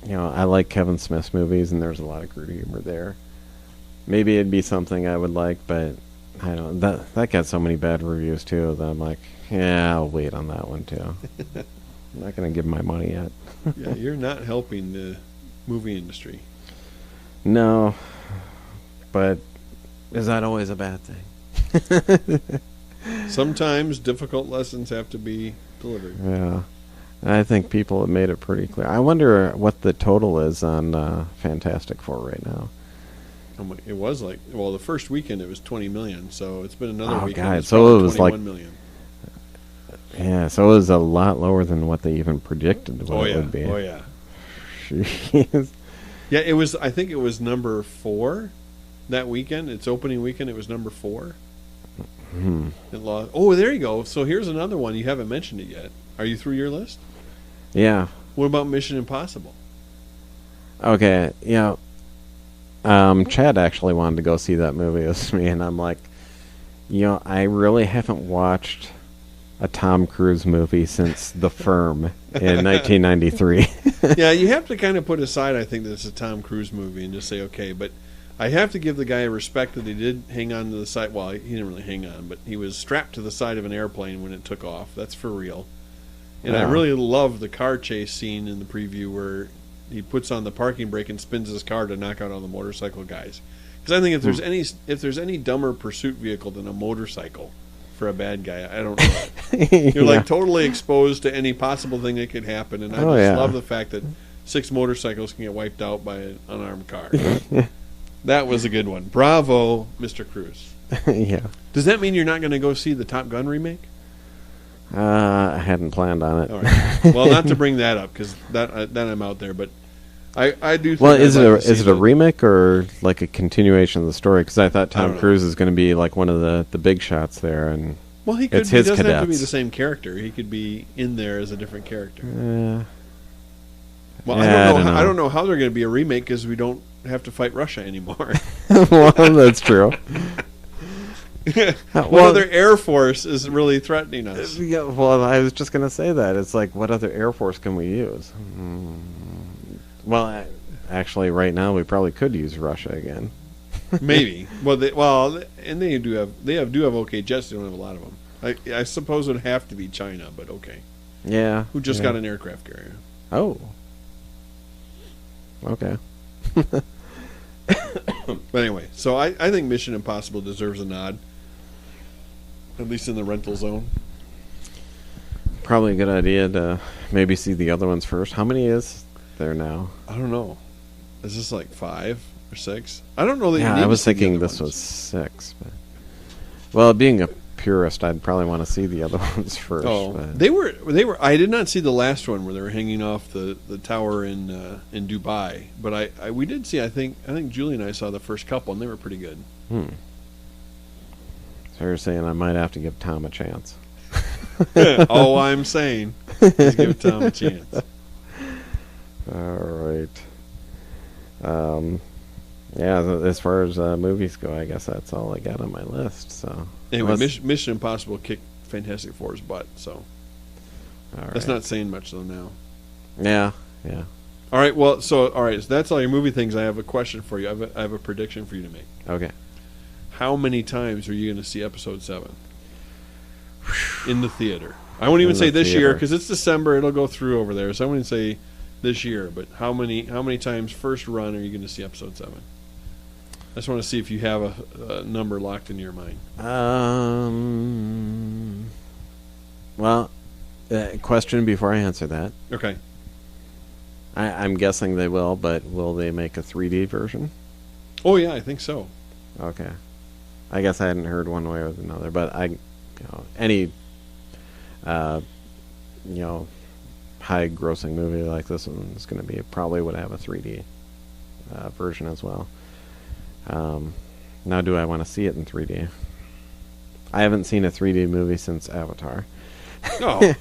I like Kevin Smith's movies, and there's a lot of crude humor there. maybe it'd be something I would like, but I don't. That got so many bad reviews too that I'm like, yeah, I'll wait on that one too. I'm not gonna give my money yet. Yeah, you're not helping the movie industry. No, but is that always a bad thing? Sometimes difficult lessons have to be delivered. Yeah, I think people have made it pretty clear. I wonder what the total is on Fantastic Four right now. It was like, well, the first weekend it was 20 million, so it's been another weekend. God, It's so probably it was 21 like million. Yeah, so it was a lot lower than what they even predicted what it would be. Oh yeah. Jeez. Yeah, it was. I think it was number 4 that weekend. Its opening weekend, it was number 4. It lost. Oh, there you go. So here's another one you haven't mentioned it yet. Are you through your list? Yeah. What about Mission Impossible? Okay. Yeah. Chad actually wanted to go see that movie with me, and I'm like, I really haven't watched a Tom Cruise movie since The Firm in 1993. Yeah, you have to kind of put aside, I think, that it's a Tom Cruise movie and just say, okay, but I have to give the guy respect that he did hang on to the side. Well, he didn't really hang on, but he was strapped to the side of an airplane when it took off. That's for real. And I really love the car chase scene in the preview where he puts on the parking brake and spins his car to knock out all the motorcycle guys. Because I think if there's any dumber pursuit vehicle than a motorcycle for a bad guy, I don't know. You're like totally exposed to any possible thing that could happen, and I love the fact that 6 motorcycles can get wiped out by an unarmed car. That was a good one. Bravo, Mr. Cruise. Yeah. Does that mean you're not going to go see the Top Gun remake? I hadn't planned on it. All right. Well, not to bring that up because that I'm out there, but I do. Think well, is it a remake or like a continuation of the story? Because I thought Tom Cruise is going to be like one of the big shots there, and well, he could. It's his he doesn't cadets. have to be the same character. He could be in there as a different character. Well, I don't know how they're going to be a remake because we don't have to fight Russia anymore. Well, that's true. What other air force is really threatening us? Yeah, well, I was just going to say that. It's like, what other air force can we use? Well, actually, right now we probably could use Russia again. Maybe. And they do have okay jets. They don't have a lot of them. I suppose it would have to be China, but okay. Yeah. Who just got an aircraft carrier? Oh. Okay. But anyway, so I think Mission Impossible deserves a nod, at least in the rental zone. Probably a good idea to maybe see the other ones first. How many is there now? I don't know. Is this like 5 or 6? I don't know that. Yeah, you need I was to see the thinking other this ones. was 6. But, well, being a purist, I'd probably want to see the other ones first. Oh, but. they were. I did not see the last one where they were hanging off the tower in Dubai, but we did see. I think Julie and I saw the first couple, and they were pretty good. So you're saying I might have to give Tom a chance? All I'm saying is give Tom a chance. All right. Yeah, as far as movies go, I guess that's all I got on my list. So anyway, Mission Impossible kicked Fantastic Four's butt. So that's not saying much though now. Yeah. All right. Well, so that's all your movie things. I have a question for you. I have a prediction for you to make. Okay. How many times are you going to see Episode 7 in the theater? I won't even say this year because it's December. It'll go through over there. So I wouldn't say this year, but how many times first run are you going to see Episode 7? I just want to see if you have a number locked in your mind. Well, question before I answer that. Okay. I'm guessing they will, but will they make a 3D version? Oh yeah, I think so. Okay. I guess I hadn't heard one way or another, but any high-grossing movie like this one is going to be probably would have a 3D version as well. Now, do I want to see it in 3D? I haven't seen a 3D movie since Avatar. Oh.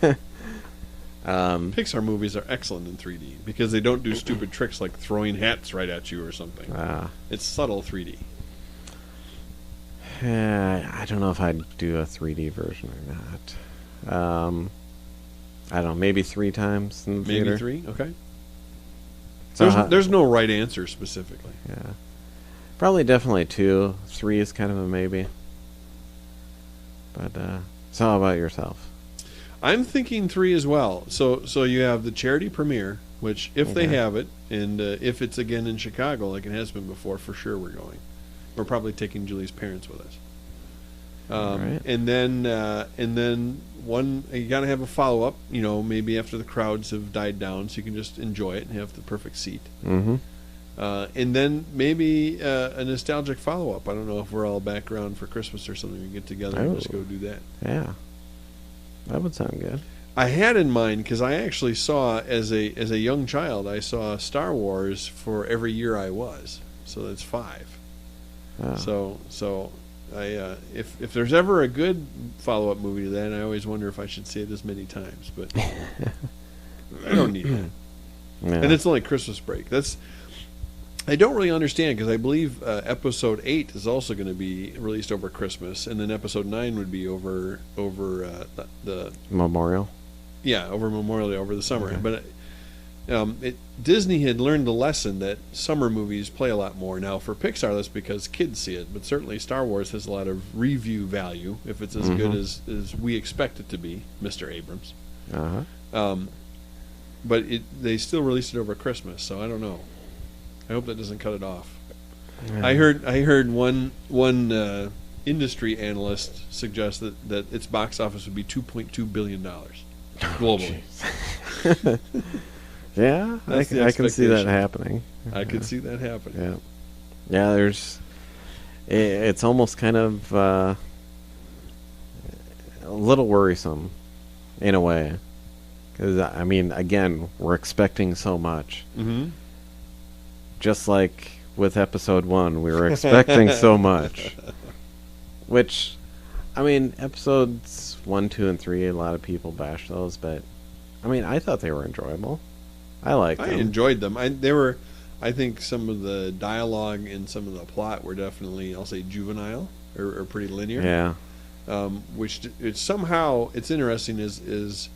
Pixar movies are excellent in 3D because they don't do stupid tricks like throwing hats right at you or something. It's subtle 3D. I don't know if I'd do a 3D version or not. I don't know, maybe 3 times in the theater. Maybe 3? Okay. So There's no right answer specifically. Yeah. Probably definitely 2. 3 is kind of a maybe. But so how about yourself? I'm thinking 3 as well. So you have the charity premiere, which if they have it, and if it's again in Chicago like it has been before, for sure we're going. We're probably taking Julie's parents with us. Right. And then one, you got to have a follow up. Maybe after the crowds have died down, so you can just enjoy it and have the perfect seat. Mm-hmm. And then maybe a nostalgic follow up. I don't know if we're all back around for Christmas or something. We get together and just go do that. Yeah, that would sound good. I had in mind, because I actually saw as a young child, I saw Star Wars for every year I was. So that's 5. Oh. So I if there's ever a good follow up movie to that, I always wonder if I should see it as many times. But I don't need that. Yeah. And it's only Christmas break. I don't really understand, because I believe episode 8 is also going to be released over Christmas, and then episode 9 would be over the Memorial. Yeah, over Memorial Day, over the summer. Okay. But Disney had learned the lesson that summer movies play a lot more. Now, for Pixar, that's because kids see it, but certainly Star Wars has a lot of review value, if it's as good as we expect it to be, Mr. Abrams. Uh-huh. But they still released it over Christmas, so I don't know. I hope that doesn't cut it off. Yeah. I heard one industry analyst suggest that its box office would be $2.2 billion globally. Yeah, I can see that happening. I could see that happening. Yeah. It's almost kind of a little worrisome in a way, because I mean, again, we're expecting so much. Mm-hmm. Just like with episode 1, we were expecting so much. Which, I mean, episodes 1, 2, and 3, a lot of people bash those, but I mean, I thought they were enjoyable. I liked them. I enjoyed them. I think some of the dialogue and some of the plot were definitely, I'll say, juvenile or pretty linear. Yeah. Which somehow it's interesting is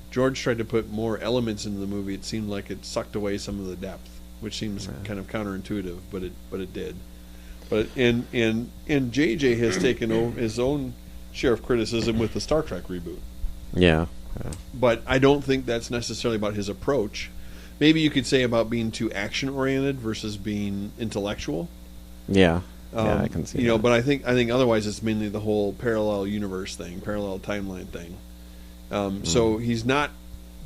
George tried to put more elements into the movie. It seemed like it sucked away some of the depth, which seems kind of counterintuitive, but it did. But and JJ has taken over his own share of criticism with the Star Trek reboot. Yeah. But I don't think that's necessarily about his approach. Maybe you could say about being too action oriented versus being intellectual. Yeah. I can see that. But I think otherwise it's mainly the whole parallel universe thing, parallel timeline thing. So he's not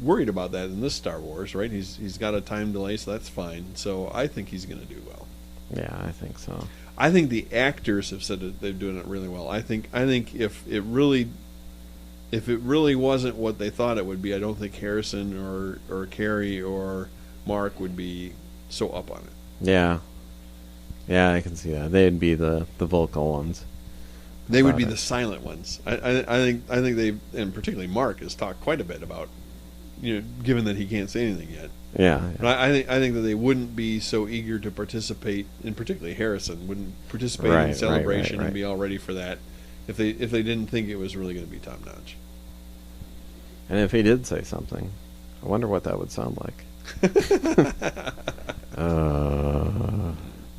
worried about that in this Star Wars, right? He's got a time delay, so that's fine. So I think he's going to do well. Yeah, I think so. I think the actors have said that they're doing it really well. I think if it really wasn't what they thought it would be, I don't think Harrison or Carrie or Mark would be so up on it. Yeah. Yeah, I can see that. They'd be the vocal ones. They would be the silent ones. I think they, and particularly Mark, has talked quite a bit about, given that he can't say anything yet. Yeah. But I think that they wouldn't be so eager to participate, and particularly Harrison wouldn't participate in celebration and be all ready for that if they didn't think it was really going to be top notch. And if he did say something, I wonder what that would sound like.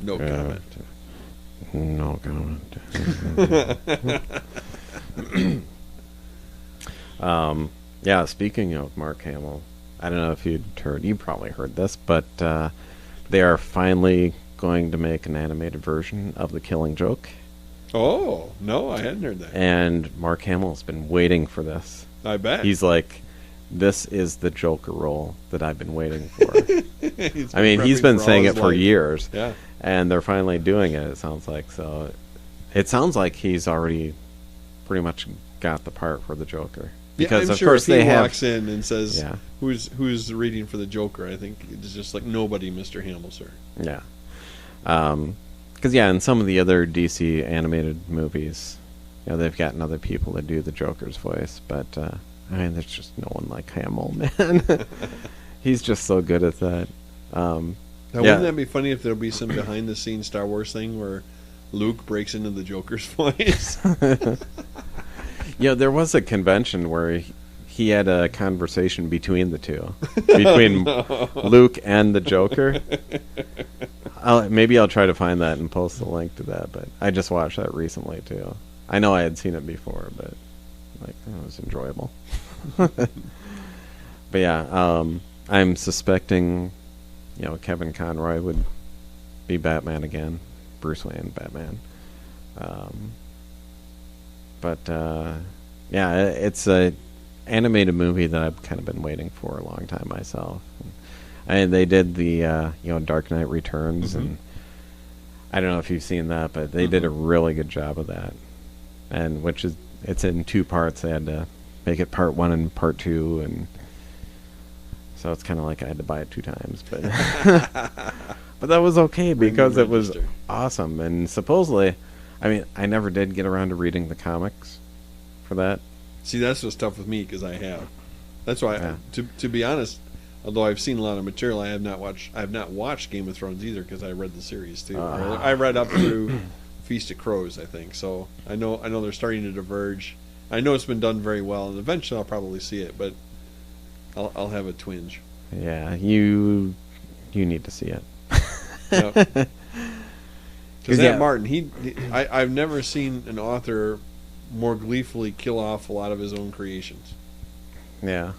No comment. No comment. Yeah, speaking of Mark Hamill, I don't know if you'd heard, you probably heard this, but they are finally going to make an animated version of The Killing Joke. Oh, no, I hadn't heard that. And Mark Hamill's been waiting for this. I bet. He's like, this is the Joker role that I've been waiting for. He's been saying it for years. Yeah. And they're finally doing it sounds like. So it sounds like he's already pretty much got the part for the Joker. Because I'm of sure course if he they walks in and says, Yeah. who's reading for the Joker, I think it's just like nobody, Mr. Hamill, sir. Yeah. Because, in some of the other DC animated movies, they've gotten other people to do the Joker's voice. But, there's just no one like Hamill, man. He's just so good at that. Now, wouldn't that be funny if there'll be some behind-the-scenes Star Wars thing where Luke breaks into the Joker's voice? There was a convention where he had a conversation between the two, between Luke and the Joker. maybe I'll try to find that and post the link to that. But I just watched that recently too. I know I had seen it before, but like it was enjoyable. But yeah, I'm suspecting, Kevin Conroy would be Batman again, Bruce Wayne Batman. Yeah, it's a animated movie that I've kind of been waiting for a long time myself. And they did the Dark Knight Returns, and I don't know if you've seen that, but they did a really good job of that. And it's in 2 parts. They had to make it part 1 and part 2, and so it's kind of like I had to buy it 2 times, but but that was okay because it was awesome. And supposedly, I mean, I never did get around to reading the comics for that. See, that's what's tough with me because I have. That's why, to be honest, although I've seen a lot of material, I have not watched Game of Thrones either because I read the series too. I read up through Feast of Crows, I think. So I know they're starting to diverge. I know it's been done very well, and eventually I'll probably see it, but I'll have a twinge. Yeah, you need to see it. Because Martin, I've never seen an author more gleefully kill off a lot of his own creations. Yeah.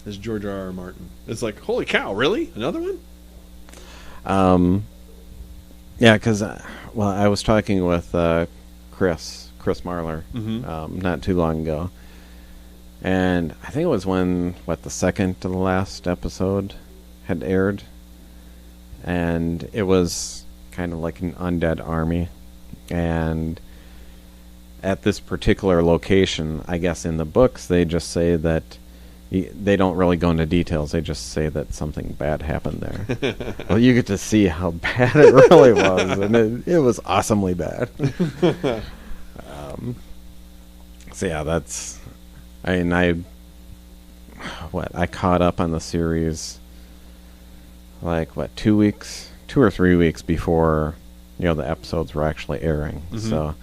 As George R.R. Martin. It's like, holy cow, really? Another one? Yeah, because, I was talking with Chris Marler not too long ago. And I think it was when, the second to the last episode had aired. And it was kind of like an undead army. And at this particular location, I guess in the books, they just say that they don't really go into details. They just say that something bad happened there. Well, you get to see how bad it really was, and it was awesomely bad. So yeah, that's. I mean, I caught up on the series 2 or 3 weeks before the episodes were actually airing. So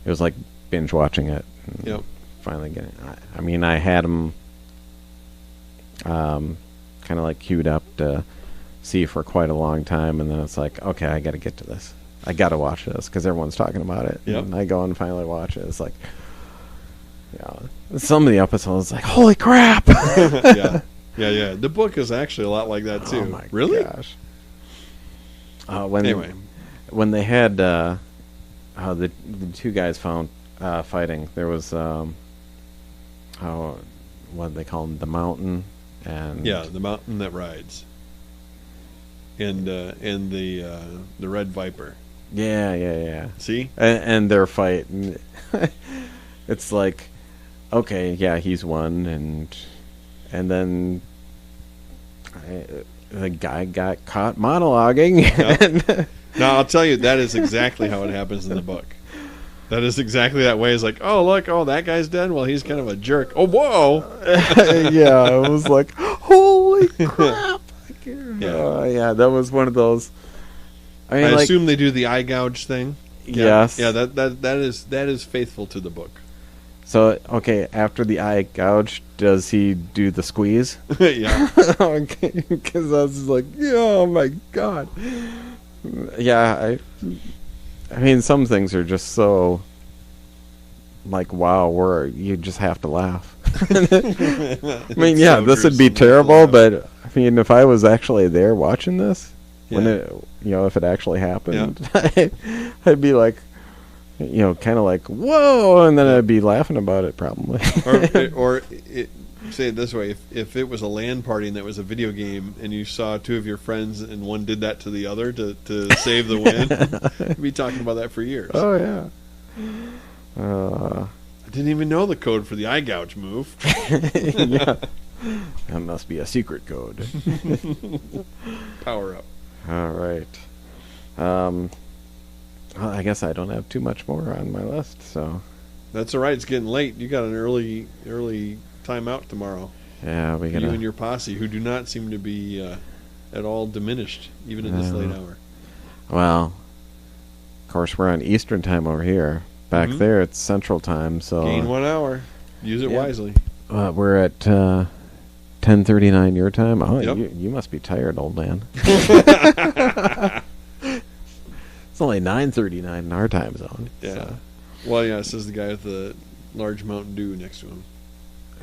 it was like binge watching it. Yep. Finally getting. I mean, I had them kind of like queued up to see for quite a long time, and then it's like, okay, I got to get to this. I got to watch this because everyone's talking about it. Yep. And I go and finally watch it. It's like, some of the episodes, like, holy crap! Yeah. The book is actually a lot like that too. Oh my really? Gosh. Anyway, when they had the 2 guys found fighting, there was what do they call them? The Mountain. And the Mountain that rides, and the Red Viper. Yeah. See, and their fight, and it's like, okay, yeah, he's won, and then the guy got caught monologuing. Yep. Now I'll tell you, that is exactly how it happens in the book. That is exactly that way. It's like, oh, look, that guy's dead. Well, he's kind of a jerk. Oh, whoa. Yeah, I was like, holy crap. Yeah, that was one of those. I mean, I assume they do the eye gouge thing. Yes. Yeah, that is faithful to the book. So, okay, after the eye gouge, does he do the squeeze? Yeah. Okay, because I was like, oh my God. Yeah, I mean, some things are just so, like, wow, where you just have to laugh. I mean, yeah, this would be terrible, but, I mean, if I was actually there watching this, when it, if it actually happened, I'd be like, kind of like, whoa, and then I'd be laughing about it, probably. Say it this way, if it was a LAN party and that was a video game and you saw 2 of your friends and one did that to the other to save the win, you'd be talking about that for years. Oh, yeah. I didn't even know the code for the eye gouge move. Yeah. That must be a secret code. Power up. All right. I guess I don't have too much more on my list, so. That's all right. It's getting late. You got an early time out tomorrow. Yeah, we got you and your posse, who do not seem to be at all diminished, even in this late hour. Well, of course, we're on Eastern time over here. Back there, it's Central time, so gain 1 hour. Use it wisely. We're at 10:39 your time. Oh, you must be tired, old man. It's only 9:39 in our time zone. Yeah. So. Well, yeah, says the guy with the large Mountain Dew next to him.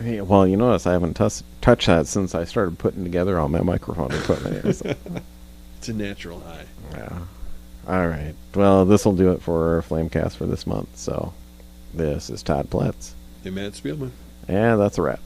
Hey, well, you notice I haven't touched that since I started putting together all my microphone equipment here. So. It's a natural high. Yeah. All right. Well, this will do it for our Flamecast for this month. So, this is Todd Platts. Hey, Matt Spielman. And that's a wrap.